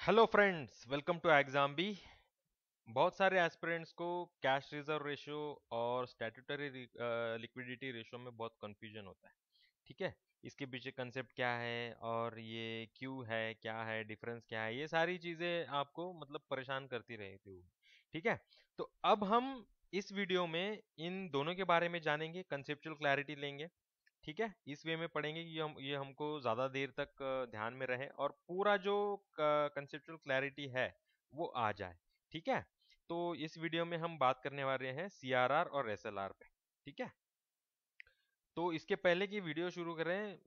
Hello friends, welcome to Exambee. बहुत सारे aspirants को कैश रिजर्व रेशियो और स्टैट्यूटरी लिक्विडिटी रेशियो में बहुत कंफ्यूजन होता है। ठीक है, इसके पीछे कंसेप्ट क्या है और ये क्यों है, क्या है डिफरेंस, क्या है, ये सारी चीज़ें आपको मतलब परेशान करती रहती होगी। ठीक है, तो अब हम इस वीडियो में इन दोनों के बारे में जानेंगे, कंसेप्चुअल क्लैरिटी लेंगे। ठीक है, इस वे में पढ़ेंगे कि हम ये हमको ज़्यादा देर तक ध्यान में रहे और पूरा जो कंसेप्चुअल क्लैरिटी है वो आ जाए। ठीक है, तो इस वीडियो में हम बात करने वाले हैं सीआरआर और एसएलआर पे। ठीक है, तो इसके पहले की वीडियो शुरू करें,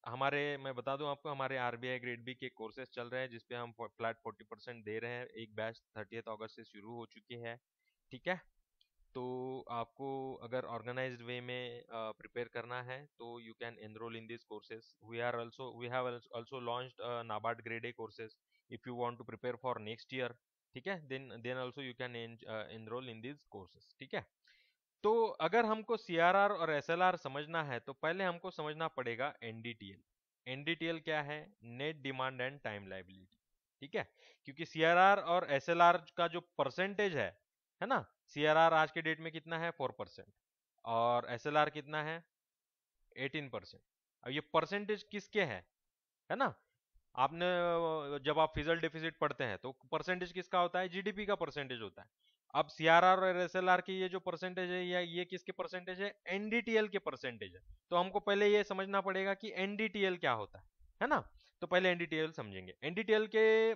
हमारे मैं बता दूं आपको, हमारे आरबीआई ग्रेड बी के कोर्सेज चल रहे हैं जिसपे हम फ्लैट 40% दे रहे हैं। एक बैच 30 अगस्त से शुरू हो चुकी है। ठीक है, तो आपको अगर ऑर्गेनाइज्ड वे में प्रिपेयर करना है तो you can enrol in this courses. We have also launched NABARD grade A courses if you want to prepare for next year. ठीक है, then also you can enrol in this courses. ठीक है, तो अगर हमको सीआरआर और एसएलआर समझना है तो पहले हमको समझना पड़ेगा एनडीटीएल। एनडीटीएल क्या है? Net demand and time liability. ठीक है, क्योंकि सीआरआर और एसएलआर का जो परसेंटेज है ना, सीआरआर आज के डेट में कितना है? 4%। और एसएलआर कितना है? 18%। अब ये परसेंटेज किसके है ना? आपने जब आप फिजल डेफिसिट पढ़ते हैं तो परसेंटेज किसका होता है? जीडीपी का परसेंटेज होता है। अब सीआरआर और एसएलआर की ये जो परसेंटेज है, या ये किसके परसेंटेज है? एनडीटीएल के परसेंटेज है। तो हमको पहले ये समझना पड़ेगा कि एनडीटीएल क्या होता है ना? तो पहले एनडीटीएल समझेंगे। एनडीटीएल के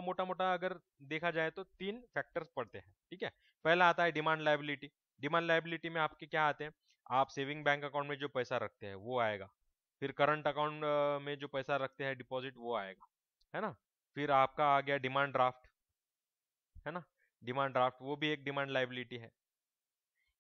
मोटा मोटा अगर देखा जाए तो तीन फैक्टर्स पड़ते हैं। ठीक है, पहला आता है डिमांड लायबिलिटी। डिमांड लायबिलिटी में आपके क्या आते हैं? आप सेविंग बैंक अकाउंट में जो पैसा रखते हैं वो आएगा। फिर करंट अकाउंट में जो पैसा रखते हैं डिपॉजिट, वो आएगा, है ना? फिर आपका आ गया डिमांड ड्राफ्ट, है ना? डिमांड ड्राफ्ट वो भी एक डिमांड लायबिलिटी है।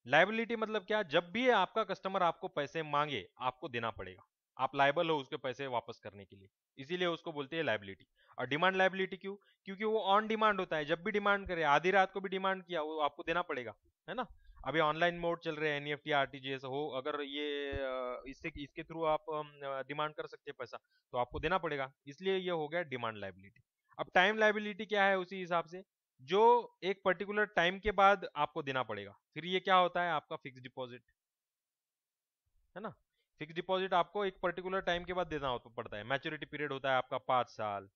लायबिलिटी मतलब क्या? जब भी आपका कस्टमर आपको पैसे मांगे आपको देना पड़ेगा। आप लायबल हो उसके पैसे वापस करने के लिए, इसीलिए उसको बोलते हैं लायबिलिटी। और डिमांड लायबिलिटी क्यों? क्योंकि वो ऑन डिमांड होता है। जब भी डिमांड करे, आधी रात को भी डिमांड किया, वो आपको देना पड़ेगा, है ना? अभी ऑनलाइन मोड चल रहे हैं, एनईएफटी आरटीजीएस हो, अगर ये इससे इसके थ्रू आप डिमांड कर सकते हैं पैसा, तो आपको देना पड़ेगा, इसलिए ये हो गया डिमांड लायबिलिटी। अब टाइम लायबिलिटी क्या है? उसी हिसाब से जो एक पर्टिकुलर टाइम के बाद आपको देना पड़ेगा। फिर ये क्या होता है? आपका फिक्स डिपॉजिट, है ना? फिक्स डिपॉजिट आपको एक पर्टिकुलर टाइम के बाद देना पड़ता है। मैच्योरिटी पीरियड होता है आपका 5 साल,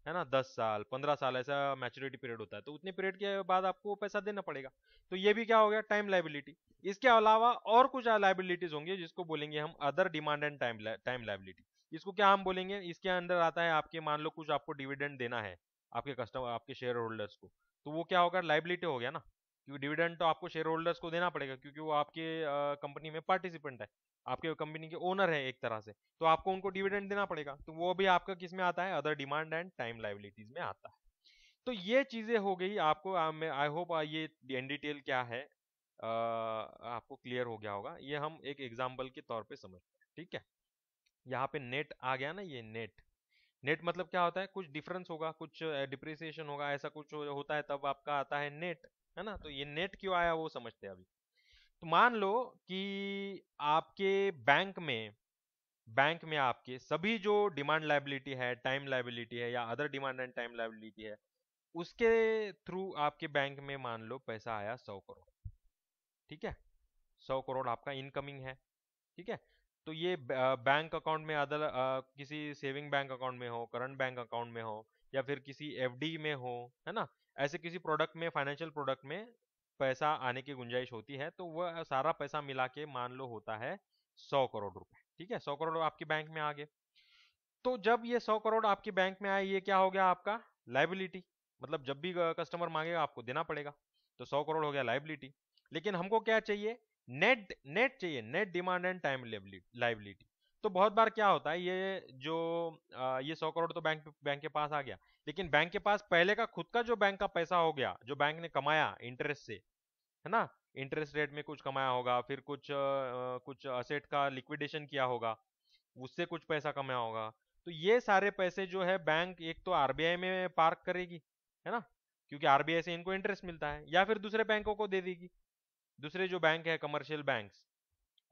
है ना? 10 साल, 15 साल, ऐसा मैच्योरिटी पीरियड होता है। तो उतने पीरियड के बाद आपको वो पैसा देना पड़ेगा। तो ये भी क्या हो गया? Time liability. इसके अलावा और कुछ लायबिलिटीज होंगे जिसको बोलेंगे हम other demand and time liability. इसको क्या हम बोलेंगे? इसके अंदर आता है आपके, मान लो कुछ आपको डिविडेंड देना है आपके कस्टमर, आपके शेयर होल्डर्स को, तो वो क्या होगा? लायबिलिटी हो गया ना, क्योंकि डिविडेंड तो आपको शेयर होल्डर्स को देना पड़ेगा, क्योंकि वो आपके कंपनी में पार्टिसिपेंट है, आपके कंपनी के ओनर है एक तरह से। तो आपको उनको डिविडेंड देना पड़ेगा, तो वो भी आपका किस में आता है? Other demand and time liabilities में आता है। तो ये चीजें हो गई आपको। आई होप ये इन डिटेल क्या है आपको क्लियर हो गया होगा। ये हम एक एग्जांपल के तौर पे समझते हैं। ठीक है, यहाँ पे नेट आ गया ना, ये नेट। नेट मतलब क्या होता है? कुछ डिफरेंस होगा, कुछ डिप्रिसिएशन होगा, ऐसा कुछ होता है, तब आपका आता है नेट, है ना? तो ये नेट क्यों आया वो समझते हैं अभी। तो मान लो कि आपके बैंक में आपके सभी जो डिमांड लायबिलिटी है, टाइम लायबिलिटी है, या other demand and time liability है, उसके थ्रू आपके बैंक में मान लो पैसा आया 100 करोड़। ठीक है, 100 करोड़ आपका इनकमिंग है। ठीक है, तो ये बैंक अकाउंट में, अदर किसी सेविंग बैंक अकाउंट में हो, करंट बैंक अकाउंट में हो, या फिर किसी एफडी में हो, है ना? ऐसे किसी प्रोडक्ट में, फाइनेंशियल प्रोडक्ट में पैसा आने की गुंजाइश होती है, तो वह सारा पैसा मिला के मान लो होता है 100 करोड़ रुपए। ठीक है, 100 करोड़ आपके बैंक में आ गए। तो जब ये 100 करोड़ आपके बैंक में आए, ये क्या हो गया? आपका लायबिलिटी। मतलब जब भी कस्टमर मांगेगा आपको देना पड़ेगा, तो 100 करोड़ हो गया लायबिलिटी। लेकिन हमको क्या चाहिए? नेट नेट चाहिए, net demand and time liability. तो बहुत बार क्या होता है, ये जो ये 100 करोड़ तो बैंक के पास आ गया, लेकिन बैंक के पास पहले का खुद का जो बैंक का पैसा हो गया, जो बैंक ने कमाया इंटरेस्ट से, है ना? इंटरेस्ट रेट में कुछ कमाया होगा, फिर कुछ असेट का लिक्विडेशन किया होगा, उससे कुछ पैसा कमाया होगा। तो ये सारे पैसे जो है बैंक एक तो आरबीआई में पार्क करेगी, है ना? क्योंकि आरबीआई से इनको इंटरेस्ट मिलता है, या फिर दूसरे बैंकों को दे देगी। दूसरे जो बैंक है, कमर्शियल बैंक्स,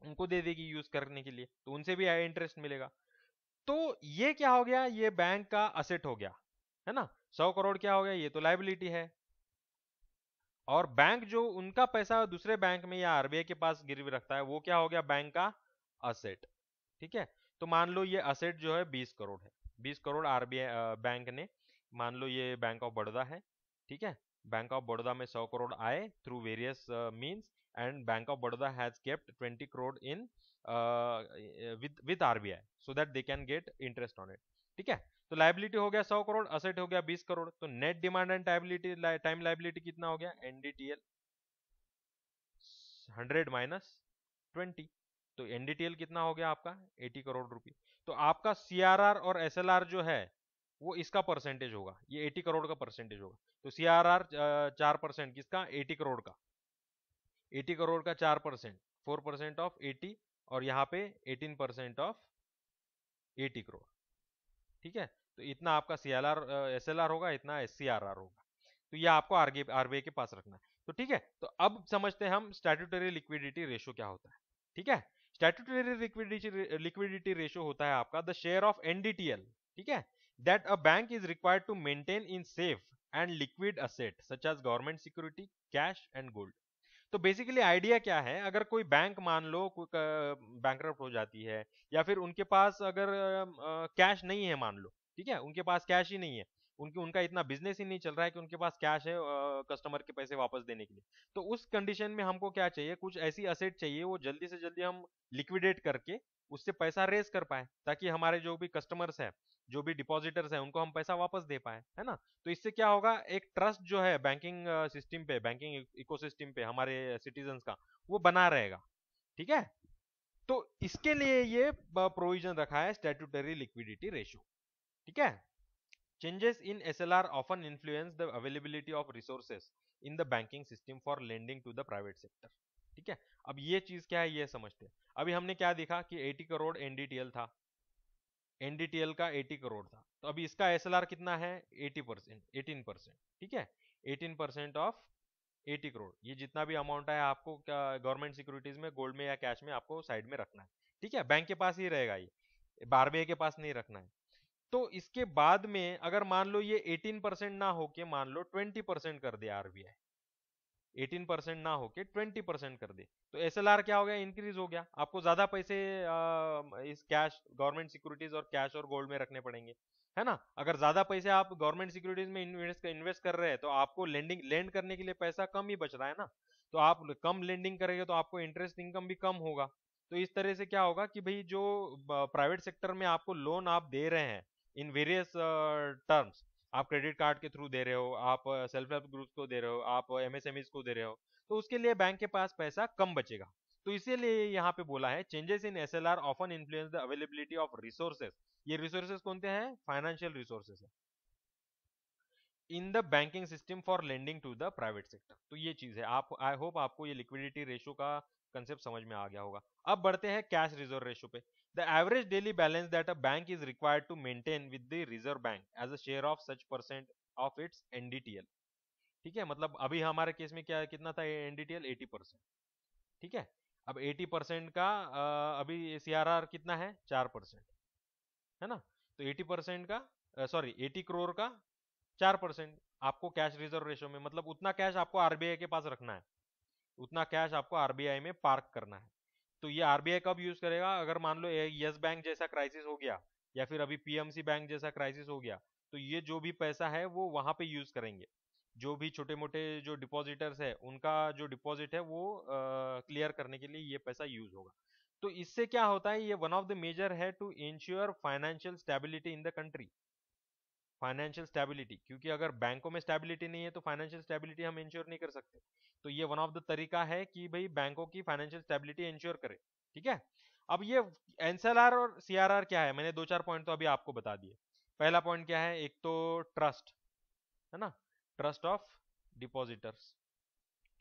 उनको दे देगी यूज करने के लिए, तो उनसे भी इंटरेस्ट मिलेगा। तो ये क्या हो गया? ये बैंक का असेट हो गया। है ना। 100 करोड़ क्या हो गया, ये तो लाइबिलिटी है। और बैंक जो उनका पैसा दूसरे बैंक में या आरबीआई के पास गिरवी रखता है, वो क्या हो गया, बैंक का असेट। ठीक है। तो मान लो ये असेट जो है 20 करोड़ है, 20 करोड़ आरबीआई बैंक ने, मान लो ये बैंक ऑफ बड़ौदा है। ठीक है। बैंक ऑफ बड़ौदा में 100 करोड़ आए through various means, and bank of Baroda has kept 20 crore in with RBI so that they can get interest on it. ठीक है। तो लाइबिलिटी हो गया 100 करोड़, असेट हो गया 20 करोड़। तो net demand and time liability कितना हो गया, एनडीटीएल 100 - 20। तो एनडीटीएल कितना हो गया आपका, 80 करोड़ रुपए। तो आपका सीआरआर और एसएलआर जो है वो इसका परसेंटेज होगा, ये 80 करोड़ का परसेंटेज होगा। तो सीआरआर 4% किसका, 80 करोड़ का। 80 करोड़ का 4%, 4% ऑफ 80, और यहाँ पे 18% ऑफ 80 करोड़। ठीक है। तो इतना आपका सीएलआर एसएलआर होगा, इतना एससीआरआर होगा। तो ये आपको आरबीआई के पास रखना है। तो ठीक है, तो अब समझते हैं हम स्टैट्यूटरी लिक्विडिटी रेशो क्या होता है। ठीक है। स्टैट्यूटरी लिक्विडिटी रेशो होता है आपका द शेयर ऑफ एनडीटीएल, ठीक है, that a bank is required to maintain in safe and liquid asset such as government security, cash and gold. तो बेसिकली आइडिया क्या है, अगर कोई बैंक मान लो बैंकरप्ट हो जाती है, या फिर उनके पास अगर कैश नहीं है मान लो, ठीक है, उनके पास कैश ही नहीं है, उनका इतना बिजनेस ही नहीं चल रहा है कि उनके पास कैश है कस्टमर के पैसे वापस देने के लिए। तो उस कंडीशन में हमको क्या चाहिए, कुछ ऐसी असेट चाहिए वो जल्दी से जल्दी हम लिक्विडेट करके उससे पैसा रेज कर पाए, ताकि हमारे जो भी कस्टमर्स है, जो भी डिपॉजिटर्स हैं, उनको हम पैसा वापस दे पाए, है ना। तो इससे क्या होगा, एक ट्रस्ट जो है बैंकिंग सिस्टम पे, बैंकिंग इकोसिस्टम पे हमारे सिटीजन्स का, वो बना रहेगा। ठीक है। तो इसके लिए ये प्रोविजन रखा है स्टैट्यूटरी लिक्विडिटी रेशियो। ठीक है। Changes in SLR often influence the availability of resources in the banking system for lending to the private sector. ठीक है। अब ये चीज क्या है ये समझते हैं। अभी हमने क्या देखा कि 80 करोड़ एनडीटीएल था, एनडीटीएल का 80 करोड़ था, तो अभी इसका एसएलआर कितना है, 80%, 18%। ठीक है। 18% ऑफ 80 करोड़, ये जितना भी अमाउंट है आपको क्या गवर्नमेंट सिक्योरिटीज में, गोल्ड में या कैश में आपको साइड में रखना है। ठीक है। बैंक के पास ही रहेगा, ये आरबीआई के पास नहीं रखना है। तो इसके बाद में अगर मान लो ये 18% ना होके मान लो 20% कर दे आरबीआई, 18% ना होके 20% कर दे, तो एसएलआर क्या हो गया, इंक्रीज हो गया। आपको ज्यादा पैसे इस कैश, गवर्नमेंट सिक्योरिटीज और कैश और गोल्ड में रखने पड़ेंगे, है ना। अगर ज्यादा पैसे आप गवर्नमेंट सिक्योरिटीज में इन्वेस्ट कर रहे हैं, तो आपको लेंड करने के लिए पैसा कम ही बच रहा है ना। तो आप कम लेंडिंग करेंगे तो आपको इंटरेस्ट इनकम भी कम होगा। तो इस तरह से क्या होगा कि भाई जो प्राइवेट सेक्टर में आपको लोन आप दे रहे हैं इन वेरियस टर्म्स, आप क्रेडिट कार्ड के थ्रू दे रहे हो, आप सेल्फ हेल्प ग्रुप को दे रहे हो, आप एमएसएमईज को दे रहे हो, तो उसके लिए बैंक के पास पैसा कम बचेगा। तो इसीलिए यहाँ पे बोला है changes in SLR often influence the availability of resources. ये रिसोर्सेज कौन से हैं, फाइनेंशियल रिसोर्सेज है, in the banking system for lending to the private sector. तो ये चीज है। आप, आई होप आपको ये लिक्विडिटी रेशियो का कंसेप्ट समझ में आ गया होगा। अब बढ़ते हैं कैश रिजर्व रेशियो पे। The average daily balance that a bank is required to maintain with the Reserve Bank as a share of such percent of its NDTL. ठीक है। मतलब अभी हमारे केस में क्या कितना था एनडीटीएल, 80%। ठीक है। अब 80% का अभी सीआरआर कितना है, 4%, है ना। तो 80% का सॉरी 80 करोड़ का 4% आपको कैश रिजर्व रेशो में, मतलब उतना कैश आपको आरबीआई के पास रखना है, उतना कैश आपको आरबीआई में पार्क करना है। तो ये आरबीआई कब यूज करेगा, अगर मान लो यस बैंक जैसा क्राइसिस हो गया, या फिर अभी पीएमसी बैंक जैसा क्राइसिस हो गया, तो ये जो भी पैसा है वो वहां पे यूज करेंगे। जो भी छोटे मोटे जो डिपॉजिटर्स है, उनका जो डिपॉजिट है वो क्लियर करने के लिए ये पैसा यूज होगा। तो इससे क्या होता है, ये वन ऑफ द मेजर है to ensure financial stability in the country. Financial stability, क्योंकि अगर बैंकों में स्टेबिलिटी नहीं है तो फाइनेंशियल स्टेबिलिटी हम इंश्योर नहीं कर सकते। तो ये वन ऑफ द तरीका है कि भाई बैंकों की फाइनेंशियल स्टेबिलिटी इंश्योर करे। ठीक है। अब ये एनएसएलआर और सीआरआर क्या है, मैंने दो चार पॉइंट तो अभी आपको बता दिए। पहला पॉइंट क्या है, एक तो ट्रस्ट, है ना, ट्रस्ट ऑफ डिपॉजिटर्स,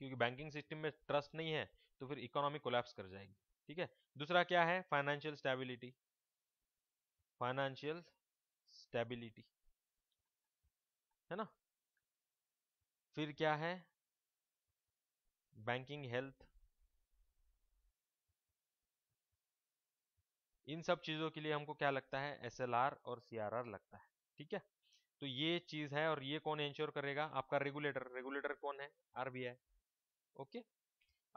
क्योंकि बैंकिंग सिस्टम में ट्रस्ट नहीं है तो फिर इकोनॉमी कोलैप्स कर जाएगी। ठीक है। दूसरा क्या है, फाइनेंशियल स्टेबिलिटी, फाइनेंशियल स्टेबिलिटी, है ना। फिर क्या है, बैंकिंग हेल्थ। इन सब चीजों के लिए हमको क्या लगता है, एसएलआर और सीआरआर लगता है। ठीक है। तो ये चीज है, और ये कौन इंश्योर करेगा? आपका रेगुलेटर। रेगुलेटर कौन है? आरबीआई। ओके,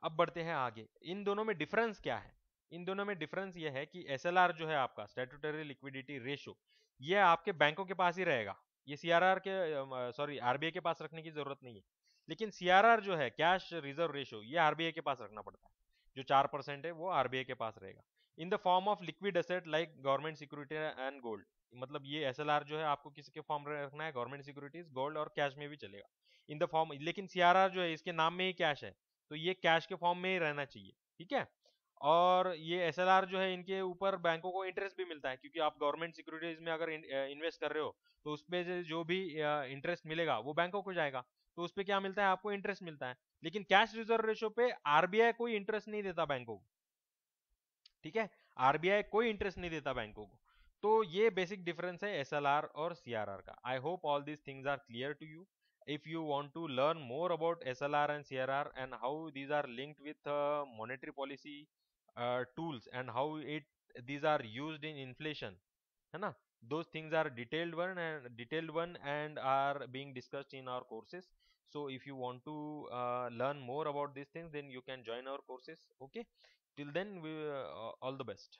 अब बढ़ते हैं आगे। इन दोनों में डिफरेंस क्या है? इन दोनों में डिफरेंस ये है कि एसएलआर जो है आपका, स्टैट्यूटरी लिक्विडिटी रेशो, ये आपके बैंकों के पास ही रहेगा। ये सीआरआर के, सॉरी, आरबीआई के पास रखने की जरूरत नहीं है। लेकिन सीआरआर जो है, कैश रिजर्व रेशो, ये आरबीआई के पास रखना पड़ता है। जो 4% है वो आरबीआई के पास रहेगा, in the form of liquid asset like government security and gold. मतलब ये एसएलआर जो है आपको किसी के फॉर्म में रखना है, गवर्नमेंट सिक्योरिटीज, गोल्ड और कैश में भी चलेगा, इन द फॉर्म। लेकिन सीआरआर जो है, इसके नाम में ही कैश है, तो ये कैश के फॉर्म में ही रहना चाहिए। ठीक है। और ये एसएलआर जो है, इनके ऊपर बैंकों को इंटरेस्ट भी मिलता है, क्योंकि आप गवर्नमेंट सिक्योरिटीज में अगर इन्वेस्ट कर रहे हो, तो उसपे जो भी इंटरेस्ट मिलेगा वो बैंकों को जाएगा। तो उसपे क्या मिलता है? आपको इंटरेस्ट मिलता है। लेकिन कैश रिजर्व रेशो पे आरबीआई कोई इंटरेस्ट नहीं देता बैंकों को। ठीक है, आरबीआई कोई इंटरेस्ट नहीं देता बैंकों को। तो ये बेसिक डिफरेंस है एसएलआर और सीआरआर का। I hope all these things are clear to you. If you want to learn more about SLR and CRR and how these are linked with monetary policy tools and how these are used in inflation, है ना, those things are detailed one and are being discussed in our courses. So if you want to learn more about these things, then you can join our courses. Okay, till then, all the best.